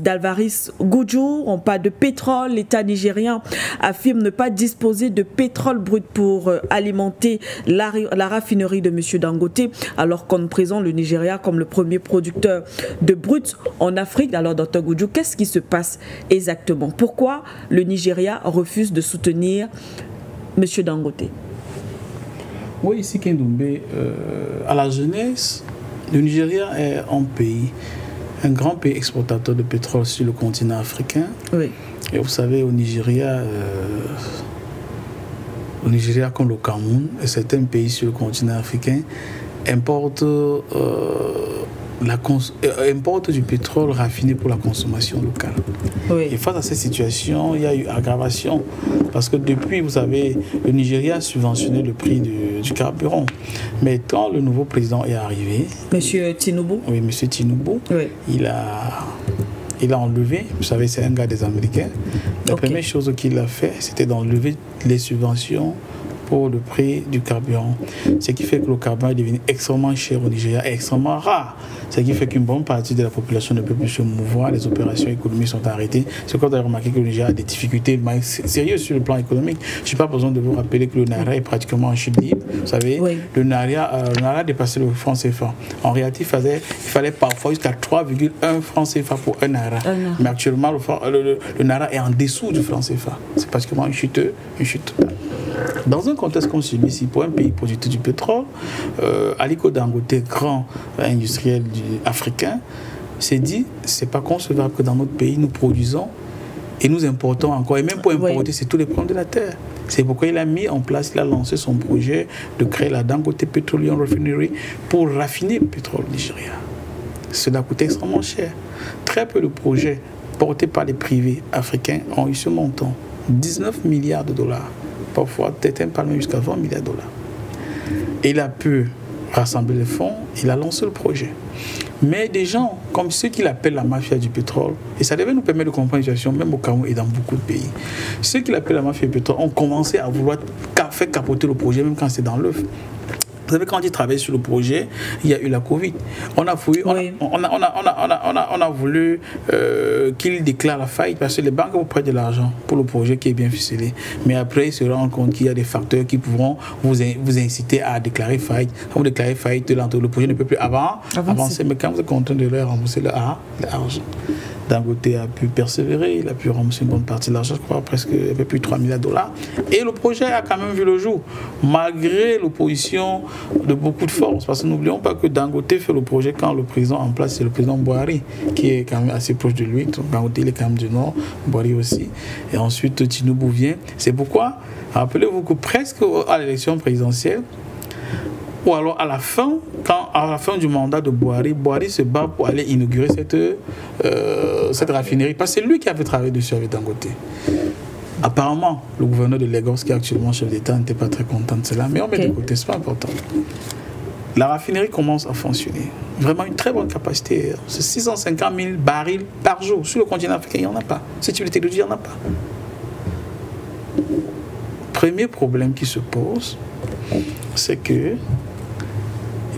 d'Alvaris Gujur. On parle de pétrole. L'État nigérien affirme ne pas disposer de pétrole brut pour alimenter la raffinerie de M. Dangote, alors qu'on présente le Nigeria comme le premier producteur de brut en Afrique. Alors, Dr Gujur, qu'est-ce qui se passe exactement? Pourquoi le Nigeria refuse de soutenir M. Dangote? Oui, ici, Kendoumbe, à la jeunesse, le Nigeria est un grand pays exportateur de pétrole sur le continent africain. Oui. Et vous savez, au Nigeria, comme le Cameroun et certains pays sur le continent africain, importent du pétrole raffiné pour la consommation locale. Oui. Et face à cette situation, il y a eu aggravation. Parce que depuis, vous savez, le Nigeria a subventionné le prix du carburant. Mais quand le nouveau président est arrivé... Monsieur Tinubu. Oui, Monsieur Tinubu. Oui. Il a enlevé, vous savez, c'est un gars des Américains. La première chose qu'il a fait, c'était d'enlever les subventions pour le prix du carburant. Ce qui fait que le carburant est devenu extrêmement cher au Nigeria, extrêmement rare. Ce qui fait qu'une bonne partie de la population ne peut plus se mouvoir, les opérations économiques sont arrêtées. C'est quand vous avez remarqué que le Nigeria a des difficultés sérieuses sur le plan économique. Je n'ai pas besoin de vous rappeler que le Naira est pratiquement en chute libre. Vous savez, oui. Le Naira a dépassé le franc CFA. En réalité, il fallait parfois jusqu'à 3,1 francs CFA pour un Naira. Mais actuellement, le Naira est en dessous du franc CFA. C'est pratiquement une chute totale. Dans un contexte comme celui-ci, pour un pays producteur du pétrole, Aliko Dangote, grand industriel africain, s'est dit, c'est pas concevable que dans notre pays, nous produisons et nous importons encore. Et même pour importer, c'est tous les problèmes de la terre. C'est pourquoi il a mis en place, il a lancé son projet de créer la Dangote Petroleum Refinery pour raffiner le pétrole nigérien. Cela coûte extrêmement cher. Très peu de projets portés par les privés africains ont eu ce montant. 19 milliards de dollars. Parfois, peut-être même jusqu'à 20 milliards de dollars. Et il a pu rassembler les fonds, il a lancé le projet. Mais des gens comme ceux qu'il appelle la mafia du pétrole, et ça devait nous permettre de comprendre la situation, même au Cameroun et dans beaucoup de pays, ceux qu'il appelle la mafia du pétrole ont commencé à vouloir faire capoter le projet, même quand c'est dans l'œuf. Vous savez, quand il travaillait sur le projet, il y a eu la Covid. On a voulu qu'il déclare la faillite parce que les banques vous prêtent de l'argent pour le projet qui est bien ficelé. Mais après, ils se rendent compte qu'il y a des facteurs qui pourront vous inciter à déclarer faillite. Quand vous déclarez faillite, le projet ne peut plus avancer. Mais quand vous êtes content de leur rembourser l'argent, Dangote a pu persévérer, il a pu rembourser une bonne partie de l'argent, je crois presque un peu plus de 3 milliards de dollars. Et le projet a quand même vu le jour, malgré l'opposition de beaucoup de forces. Parce que n'oublions pas que Dangote fait le projet quand le président en place, c'est le président Buhari, qui est quand même assez proche de lui. Donc Dangote, il est quand même du Nord, Buhari aussi. Et ensuite, Tinubu vient. C'est pourquoi, rappelez-vous que presque à l'élection présidentielle, ou alors à la fin du mandat de Buhari se bat pour aller inaugurer cette raffinerie. Parce que c'est lui qui avait travaillé dessus avec Dangote. Apparemment, le gouverneur de Lagos, qui est actuellement chef d'État, n'était pas très content de cela. Mais on met de côté, c'est pas important. La raffinerie commence à fonctionner. Vraiment une très bonne capacité. C'est 650 000 barils par jour. Sur le continent africain, il n'y en a pas. Ce type de technologie, il n'y en a pas. Premier problème qui se pose, c'est que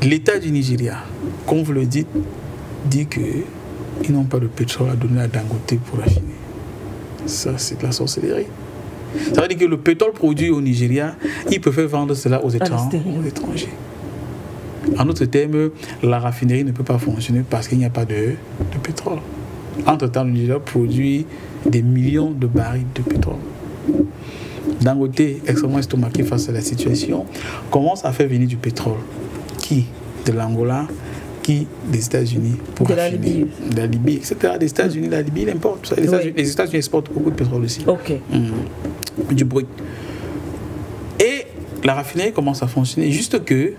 l'État du Nigeria, comme vous le dites, dit qu'ils n'ont pas de pétrole à donner à Dangote pour raffiner. Ça, c'est de la sorcellerie. Ça veut dire que le pétrole produit au Nigeria, ils peuvent vendre cela aux étrangers. En d'autres termes, la raffinerie ne peut pas fonctionner parce qu'il n'y a pas de pétrole. Entre-temps, le Nigeria produit des millions de barils de pétrole. Dangote, extrêmement estomaqué face à la situation, commence à faire venir du pétrole. Qui? De l'Angola, qui? Des États-Unis, pour raffiner. De la Libye, etc. Des États-Unis, la Libye, il importe. Les États-Unis exportent beaucoup de pétrole aussi. Du brut. Et la raffinerie commence à fonctionner. Juste que,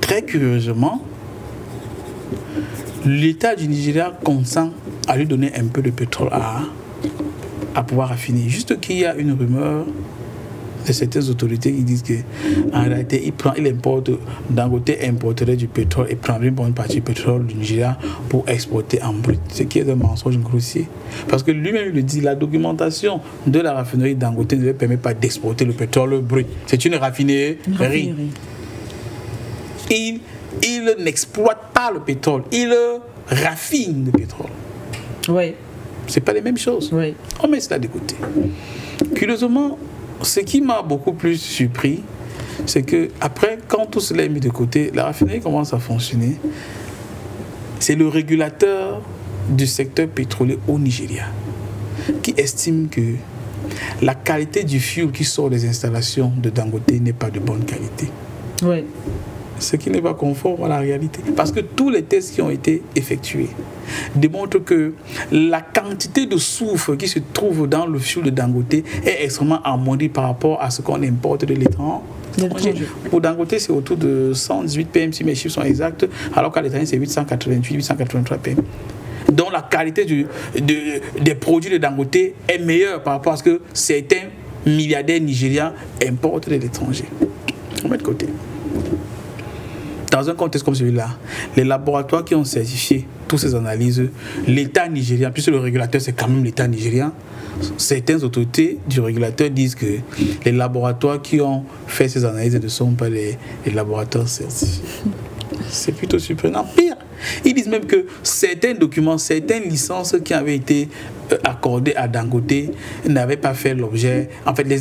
très curieusement, l'État du Nigeria consent à lui donner un peu de pétrole à pouvoir raffiner. Juste qu'il y a une rumeur de certaines autorités qui disent qu'en réalité, Dangote importerait du pétrole et prendrait une bonne partie du pétrole du Nigeria pour exporter en brut. Ce qui est un mensonge grossier. Parce que lui-même, il le dit, la documentation de la raffinerie Dangote ne lui permet pas d'exporter le pétrole brut. C'est une raffinerie. Il n'exploite pas le pétrole, il raffine le pétrole. Oui. Ce n'est pas les mêmes choses. Oui. On met cela de côté. Curieusement, ce qui m'a beaucoup plus surpris, c'est que après, quand tout cela est mis de côté, la raffinerie commence à fonctionner. C'est le régulateur du secteur pétrolier au Nigeria qui estime que la qualité du fuel qui sort des installations de Dangote n'est pas de bonne qualité. Oui. Ce qui n'est pas conforme à la réalité. Parce que tous les tests qui ont été effectués démontrent que la quantité de soufre qui se trouve dans le fuel de Dangote est extrêmement amoindrie par rapport à ce qu'on importe de l'étranger. Pour Dangote, c'est autour de 118 ppm, si mes chiffres sont exacts, alors qu'à l'étranger, c'est 888, 883 ppm. Donc la qualité des produits de Dangote est meilleure par rapport à ce que certains milliardaires nigérians importent de l'étranger. On met de côté. Dans un contexte comme celui-là, les laboratoires qui ont certifié toutes ces analyses, l'État nigérien, puisque le régulateur c'est quand même l'État nigérien, certaines autorités du régulateur disent que les laboratoires qui ont fait ces analyses ne sont pas les laboratoires certifiés. C'est plutôt surprenant. Pire, ils disent même que certains documents, certaines licences qui avaient été accordées à Dangote n'avaient pas fait l'objet. En fait, les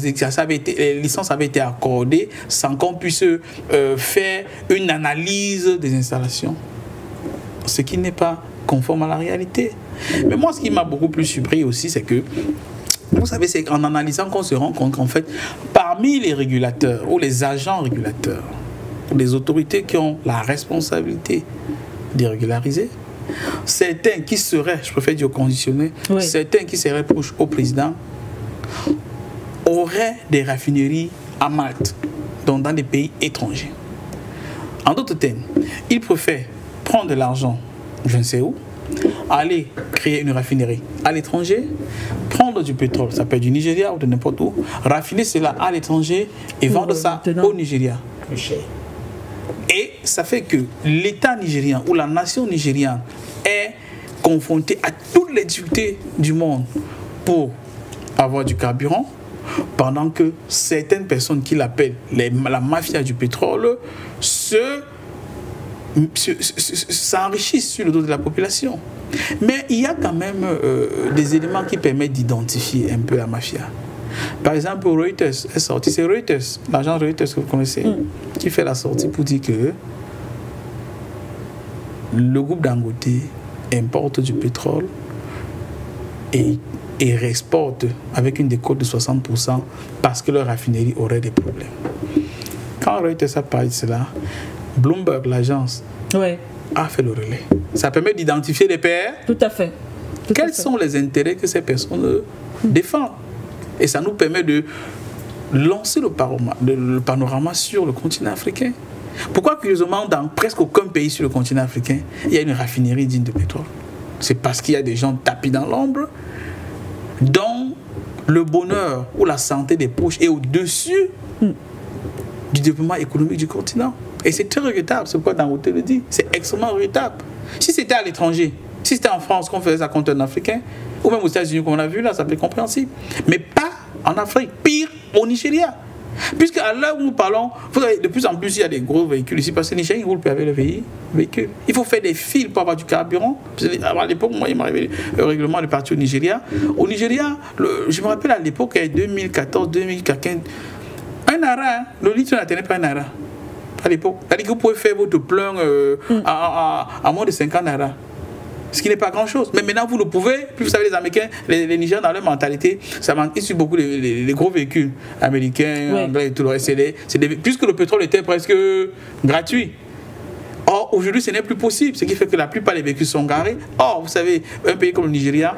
licences avaient été accordées sans qu'on puisse faire une analyse des installations. Ce qui n'est pas conforme à la réalité. Mais moi, ce qui m'a beaucoup plus surpris aussi, c'est que, vous savez, c'est qu'en analysant qu'on se rend compte qu'en fait, parmi les régulateurs ou les agents régulateurs, les autorités qui ont la responsabilité de régulariser, certains qui seraient, je préfère dire conditionnés, oui, certains qui seraient proches au président, auraient des raffineries à Malte, donc dans des pays étrangers. En d'autres termes, ils préfèrent prendre de l'argent, je ne sais où, aller créer une raffinerie à l'étranger, prendre du pétrole, ça peut être du Nigeria ou de n'importe où, raffiner cela à l'étranger et vendre ça au Nigeria. Plus cher. Et ça fait que l'État nigérien ou la nation nigérienne est confrontée à toutes les difficultés du monde pour avoir du carburant, pendant que certaines personnes qui l'appellent la mafia du pétrole s'enrichissent sur le dos de la population. Mais il y a quand même des éléments qui permettent d'identifier un peu la mafia. Par exemple, Reuters est sorti, c'est Reuters, l'agence Reuters que vous connaissez, qui fait la sortie pour dire que le groupe Dangote importe du pétrole et réexporte avec une décote de 60% parce que leur raffinerie aurait des problèmes. Quand Reuters a parlé de cela, Bloomberg, l'agence, a fait le relais. Ça permet d'identifier les pairs. Tout à fait. Quels sont les intérêts que ces personnes défendent? Et ça nous permet de lancer le panorama sur le continent africain. Pourquoi, curieusement, dans presque aucun pays sur le continent africain, il y a une raffinerie digne de pétrole? C'est parce qu'il y a des gens tapis dans l'ombre, dont le bonheur ou la santé des proches est au-dessus du développement économique du continent. Et c'est très regrettable, c'est pourquoi Dangote le dit. C'est extrêmement regrettable. Si c'était à l'étranger, si c'était en France qu'on faisait ça contre un Africain, ou même aux États-Unis comme on a vu là, ça peut être compréhensible. Mais pas en Afrique, pire au Nigeria. Puisque à l'heure où nous parlons, vous savez, de plus en plus il y a des gros véhicules ici, parce que les Nigériens roulent plus avec le véhicule. Il faut faire des fils pour avoir du carburant. À l'époque, moi, il m'arrivait le règlement de partir au Nigeria. Au Nigeria, je me rappelle à l'époque, 2014-2015, un ara, le litre n'atteignait pas un ara. À l'époque, c'est-à-dire que vous pouvez faire votre plein à moins de 50 naira. Ce qui n'est pas grand-chose. Mais maintenant, vous le pouvez. Puis vous savez, les Américains, les Nigériens, dans leur mentalité, ça manque ici beaucoup les gros véhicules américains, anglais et tout le reste. Puisque le pétrole était presque gratuit. Or, aujourd'hui, ce n'est plus possible. Ce qui fait que la plupart des véhicules sont garés. Or, vous savez, un pays comme le Nigeria,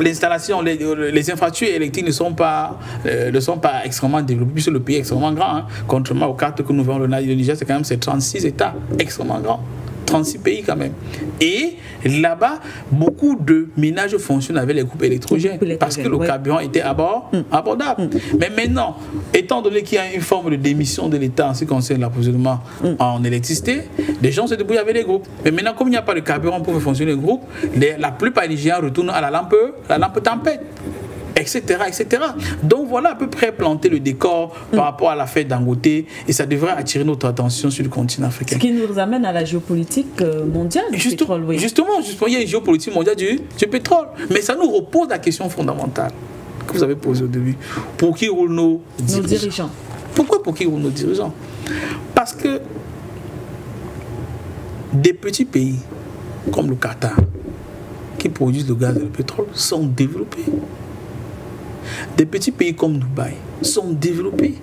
l'installation, les infrastructures électriques ne sont pas extrêmement développées, puisque le pays est extrêmement grand. Contrairement aux cartes que nous voyons, le Niger, c'est quand même 36 États extrêmement grands. 36 pays quand même. Et là-bas, beaucoup de ménages fonctionnent avec les groupes électrogènes parce que le carburant était abordable. Mais maintenant, étant donné qu'il y a une forme de démission de l'État en ce qui concerne l'approvisionnement en électricité, les gens se débrouillent avec les groupes. Mais maintenant, comme il n'y a pas de carburant pour faire fonctionner le groupe, la plupart des Nigériens retournent à la lampe tempête. etc., etc. Donc voilà à peu près planter le décor par rapport à l'affaire Dangote, et ça devrait attirer notre attention sur le continent africain. Ce qui nous amène à la géopolitique mondiale du pétrole. Oui. Justement, il y a une géopolitique mondiale du pétrole. Mais ça nous repose la question fondamentale que vous avez posée au début. Pour qui roulent nos dirigeants? Pourquoi pour qui roulent nos dirigeants? Parce que des petits pays comme le Qatar, qui produisent le gaz et le pétrole, sont développés. Des petits pays comme Dubaï sont développés.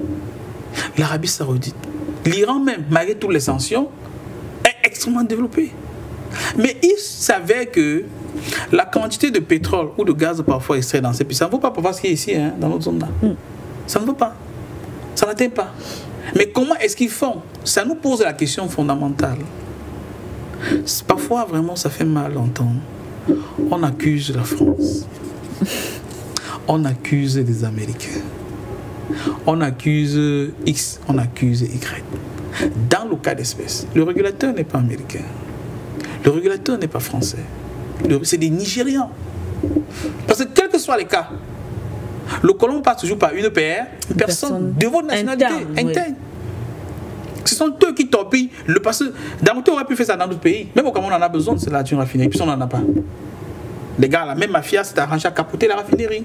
L'Arabie Saoudite, l'Iran même, malgré toutes les sanctions, est extrêmement développé. Mais il s'avère que la quantité de pétrole ou de gaz parfois extrait dans ces pays, ça ne vaut pas parfois ce qui est ici, hein, dans notre zone-là. Ça ne vaut pas. Ça n'atteint pas. Mais comment est-ce qu'ils font? Ça nous pose la question fondamentale. Parfois, vraiment, ça fait mal d'entendre. On accuse la France. On accuse les Américains. On accuse X, on accuse Y. Dans le cas d'espèce, le régulateur n'est pas américain. Le régulateur n'est pas français. C'est des Nigérians. Parce que quels que soient les cas, le colon passe toujours par une personne de votre nationalité interne. Ce sont eux qui torpillent le passé. Dangote aurait pu faire ça dans d'autres pays. Même au Cameroun, on en a besoin de cela, une raffinerie. Puis on n'en a pas. Les gars, la même mafia s'est arrangée à capoter la raffinerie,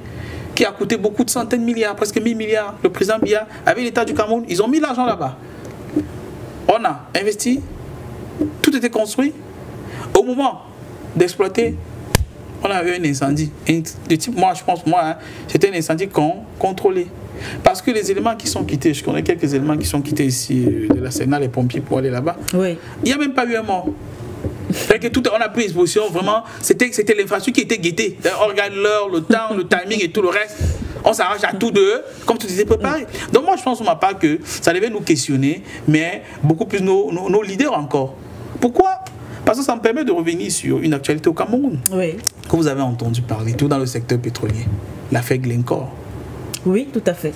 qui a coûté beaucoup de centaines de milliards, presque 1000 milliards. Le président Biya, avec l'État du Cameroun, ils ont mis l'argent là-bas. On a investi, tout était construit. Au moment d'exploiter, on a eu un incendie. De type, moi, je pense, c'était un incendie contrôlé. Parce que les éléments qui sont quittés, je connais quelques éléments qui sont quittés ici de la Sénat, les pompiers pour aller là-bas. Oui. Il n'y a même pas eu un mort. Que tout, on a pris exposition, vraiment, c'était l'infrastructure qui était guettée. On regarde l'heure, le temps, le timing et tout le reste. On s'arrange à tout de comme tout était préparé. Donc moi, je pense, pour ma part, que ça devait nous questionner, mais beaucoup plus nos leaders encore. Pourquoi? Parce que ça me permet de revenir sur une actualité au Cameroun. Oui. Que vous avez entendu parler, tout dans le secteur pétrolier. L'affaire Glencore. Oui, tout à fait.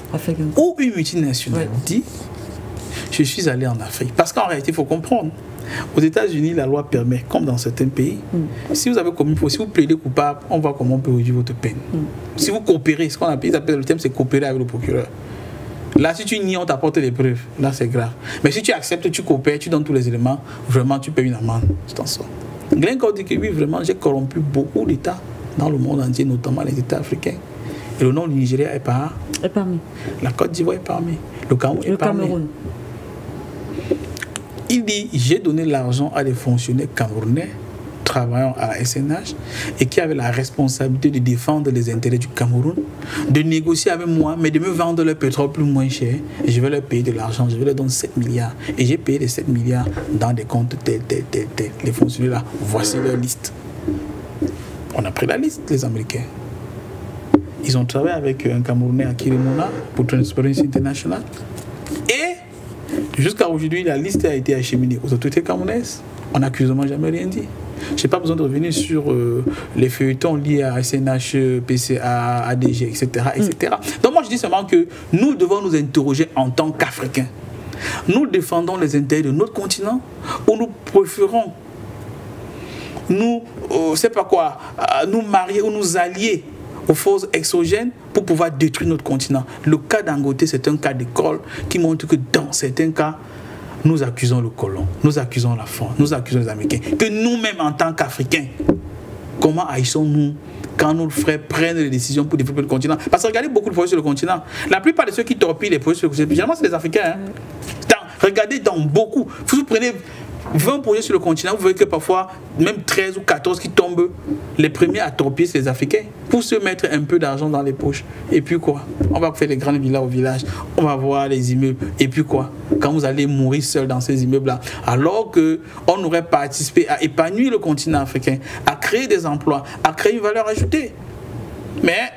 Où une multinationale dit, je suis allé en Afrique. Parce qu'en réalité, il faut comprendre. Aux États-Unis, la loi permet, comme dans certains pays, si vous avez commis, si vous plaidez coupable, on voit comment on peut réduire votre peine. Si vous coopérez, ce qu'on appelle le terme, c'est coopérer avec le procureur. Là, si tu nies, on t'apporte des preuves. Là, c'est grave. Mais si tu acceptes, tu coopères, tu donnes tous les éléments, vraiment, tu payes une amende. Tu t'en sors. Glencore dit que oui, vraiment, j'ai corrompu beaucoup d'États dans le monde entier, notamment les États africains. Et le nom du Nigeria est parmi. La Côte d'Ivoire est parmi. Le Cameroun est parmi. Il dit, j'ai donné l'argent à des fonctionnaires camerounais travaillant à la SNH et qui avaient la responsabilité de défendre les intérêts du Cameroun, de négocier avec moi, mais de me vendre le pétrole plus moins cher. Et je vais leur payer de l'argent, je vais leur donner 7 milliards. Et j'ai payé les 7 milliards dans des comptes tels. Les fonctionnaires là, voici leur liste. On a pris la liste, les Américains. Ils ont travaillé avec un Camerounais à Kirimona pour Transparency International. Et jusqu'à aujourd'hui, la liste a été acheminée aux autorités camerounaises. On n'accusement jamais rien dit. Je n'ai pas besoin de revenir sur les feuilletons liés à SNH, PCA, ADG, etc., etc. Donc moi, je dis seulement que nous devons nous interroger en tant qu'Africains. Nous défendons les intérêts de notre continent ou nous préférons nous marier ou nous allier aux forces exogènes pour pouvoir détruire notre continent. Le cas Dangote, c'est un cas d'école qui montre que dans certains cas, nous accusons le colon, nous accusons la France, nous accusons les Américains. Que nous-mêmes, en tant qu'Africains, comment agissons-nous quand nos frères prennent les décisions pour développer le continent? Parce que regardez beaucoup de projets sur le continent. La plupart de ceux qui torpillent les projets sur le continent, généralement, c'est les Africains. Regardez dans beaucoup. Vous prenez 20 projets sur le continent, vous voyez que parfois, même 13 ou 14 qui tombent, les premiers à torpiller, c'est les Africains, pour se mettre un peu d'argent dans les poches. Et puis quoi? On va faire les grandes villas au village, on va voir les immeubles. Et puis quoi? Quand vous allez mourir seul dans ces immeubles-là, alors qu'on aurait participé à épanouir le continent africain, à créer des emplois, à créer une valeur ajoutée. Mais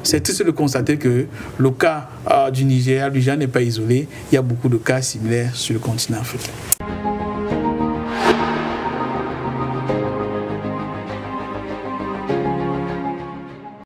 c'est triste de constater que le cas du Nigeria n'est pas isolé. Il y a beaucoup de cas similaires sur le continent africain.